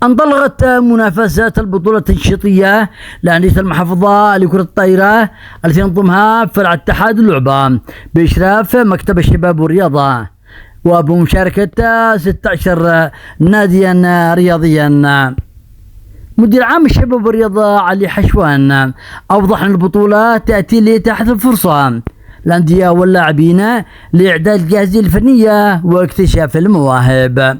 انطلقت منافسات البطولة التنشيطية لأندية المحافظة لكرة الطائرة التي ينظمها فرع اتحاد اللعبة بإشراف مكتب الشباب والرياضة وبمشاركة 16 ناديا رياضيا. مدير عام الشباب والرياضة علي حشوان أوضح أن البطولة تأتي لإتاحة الفرصة للأندية واللاعبين لإعداد الجاهزية الفنية واكتشاف المواهب.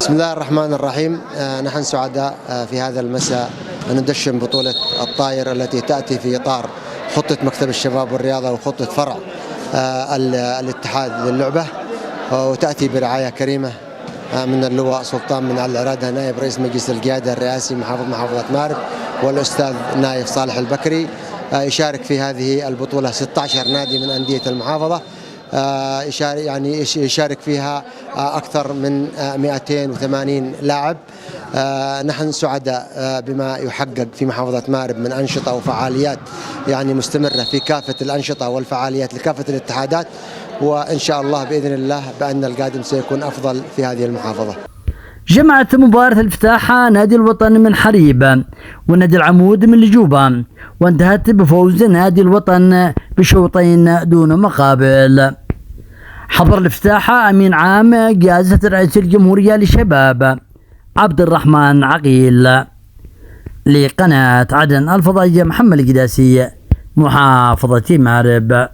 بسم الله الرحمن الرحيم. نحن سعداء في هذا المساء أن ندشن بطولة الطائر التي تأتي في إطار خطة مكتب الشباب والرياضة وخطة فرع الاتحاد للعبة، وتأتي برعاية كريمة من اللواء سلطان بن علي العرادة نائب رئيس مجلس القيادة الرئاسي محافظة مأرب، والأستاذ نايف صالح البكري. يشارك في هذه البطولة 16 نادي من أندية المحافظة، يشارك فيها أكثر من 280 لاعب. نحن سعداء بما يحقق في محافظة مأرب من أنشطة وفعاليات مستمرة في كافة الأنشطة والفعاليات لكافة الاتحادات، وإن شاء الله بإذن الله بأن القادم سيكون أفضل في هذه المحافظة. جمعت مباراة الافتتاح نادي الوطن من حريب ونادي العمود من لجوبة، وانتهت بفوز نادي الوطن بشوطين دون مقابل. حضر الافتتاح أمين عام جائزة رئيس الجمهورية للشباب عبد الرحمن عقيل. لقناة عدن الفضائية محمد القداسي، محافظة مأرب.